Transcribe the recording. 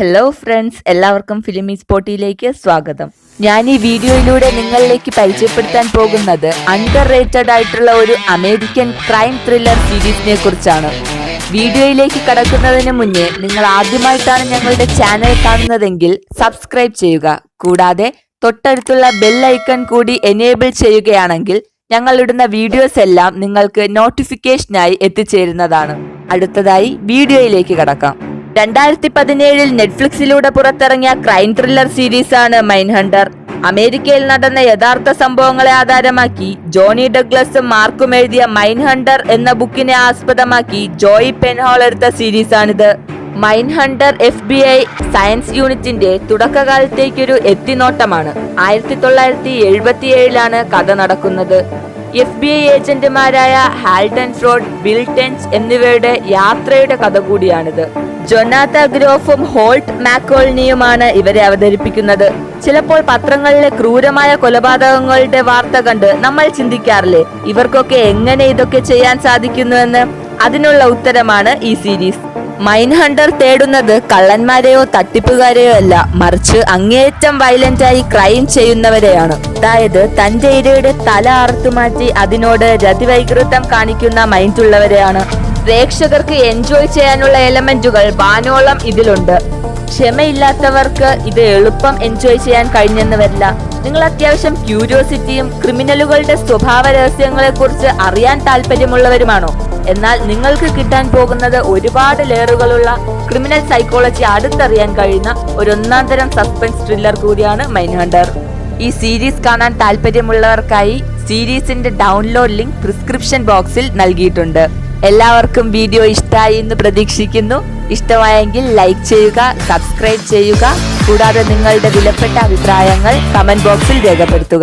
Hello friends, എല്ലാവർക്കും ഫിലിമി സ്പോട്ടിലേക്ക് സ്വാഗതം. ഞാൻ ഈ വീഡിയോയിലൂടെ നിങ്ങളിലേക്ക് പരിചയപ്പെടുത്താൻ പോകുന്നത് അണ്ടർ റേറ്റഡ് ആയിട്ടുള്ള ഒരു അമേരിക്കൻ ക്രൈം ത്രില്ലർ സീരീസിനെ കുറിച്ചാണ്. വീഡിയോയിലേക്ക് കടക്കുന്നതിന് മുന്നേ നിങ്ങൾ ആദ്യമായിട്ടാണ് ഞങ്ങളുടെ ചാനൽ കാണുന്നതെങ്കിൽ സബ്സ്ക്രൈബ് ചെയ്യുക. കൂടാതെ തൊട്ടടുത്തുള്ള ബെൽ ഐക്കൺ കൂടി എനേബിൾ ചെയ്യുകയാണെങ്കിൽ ഞങ്ങളിടുന്ന വീഡിയോസ് എല്ലാം നിങ്ങൾക്ക് നോട്ടിഫിക്കേഷനായി എത്തിച്ചേരുന്നതാണ്. അടുത്തതായി വീഡിയോയിലേക്ക് കടക്കാം. 2017 നെറ്റ്ഫ്ലിക്സിലൂടെ പുറത്തിറങ്ങിയ ക്രൈം ത്രില്ലർ സീരീസാണ് മൈൻഹണ്ടർ. അമേരിക്കയിൽ നടന്ന യഥാർത്ഥ സംഭവങ്ങളെ ആധാരമാക്കി ജോണി ഡഗ്ലസും മാർക്കും എഴുതിയ മൈൻഹണ്ടർ എന്ന ബുക്കിനെ ആസ്പദമാക്കി ജോയി പെൻഹോൾ എടുത്ത സീരീസാണിത്. മൈൻഹണ്ടർ FBI സയൻസ് യൂണിറ്റിന്റെ തുടക്കകാലത്തേക്കൊരു എത്തിനോട്ടമാണ്. 1977 കഥ നടക്കുന്നത്. FBI ഏജന്റുമാരായ ഹാൽഡൻ ഫ്രോഡ്, ബിൽ ടെൻസ് എന്നിവരുടെ യാത്രയുടെ കഥ കൂടിയാണിത്. ജൊനാഥ ഗ്രോഫും ഹോൾട്ട് മാക്കോൾനിയുമാണ് ഇവരെ അവതരിപ്പിക്കുന്നത്. ചിലപ്പോൾ പത്രങ്ങളിലെ ക്രൂരമായ കൊലപാതകങ്ങളുടെ വാർത്ത കണ്ട് നമ്മൾ ചിന്തിക്കാറില്ലേ, ഇവർക്കൊക്കെ എങ്ങനെ ഇതൊക്കെ ചെയ്യാൻ സാധിക്കുന്നുവെന്ന്? അതിനുള്ള ഉത്തരമാണ് ഈ സീരീസ്. മൈൻഹണ്ടർ തേടുന്നത് കള്ളന്മാരെയോ തട്ടിപ്പുകാരെയോ അല്ല, മറിച്ച് അങ്ങേയറ്റം വയലന്റായി ക്രൈം ചെയ്യുന്നവരെയാണ്. അതായത് തന്റെ ഇരയുടെ തല അറുത്തുമാറ്റി അതിനോട് രതിവൈകൃതം കാണിക്കുന്ന മൈൻഡുള്ളവരെയാണ്. പ്രേക്ഷകർക്ക് എൻജോയ് ചെയ്യാനുള്ള എലമെന്റുകൾ വാനോളം ഇതിലുണ്ട്. ക്ഷമയില്ലാത്തവർക്ക് ഇത് എളുപ്പം എൻജോയ് ചെയ്യാൻ കഴിഞ്ഞെന്ന് വരില്ല. നിങ്ങൾ അത്യാവശ്യം ക്യൂരിയോസിറ്റിയും ക്രിമിനലുകളുടെ സ്വഭാവ രഹസ്യങ്ങളെ കുറിച്ച് അറിയാൻ താല്പര്യമുള്ളവരുമാണോ? എന്നാൽ നിങ്ങൾക്ക് കിട്ടാൻ പോകുന്നത് ഒരുപാട് ലെയറുകളുള്ള ക്രിമിനൽ സൈക്കോളജി അടുത്തറിയാൻ കഴിയുന്ന ഒരു ഒന്നാന്തരം സസ്പെൻസ് ത്രില്ലർ കൂടിയാണ് മൈൻഹണ്ടർ. ഈ സീരീസ് കാണാൻ താല്പര്യമുള്ളവർക്കായി സീരീസിന്റെ ഡൗൺലോഡ് ലിങ്ക് പ്രിസ്ക്രിപ്ഷൻ ബോക്സിൽ നൽകിയിട്ടുണ്ട്. എല്ലാവർക്കും വീഡിയോ ഇഷ്ടമായി എന്ന് പ്രതീക്ഷിക്കുന്നു. ഇഷ്ടമായെങ്കിൽ ലൈക്ക് ചെയ്യുക, സബ്സ്ക്രൈബ് ചെയ്യുക. കൂടാതെ നിങ്ങളുടെ വിലപ്പെട്ട അഭിപ്രായങ്ങൾ കമന്റ് ബോക്സിൽ രേഖപ്പെടുത്തുക.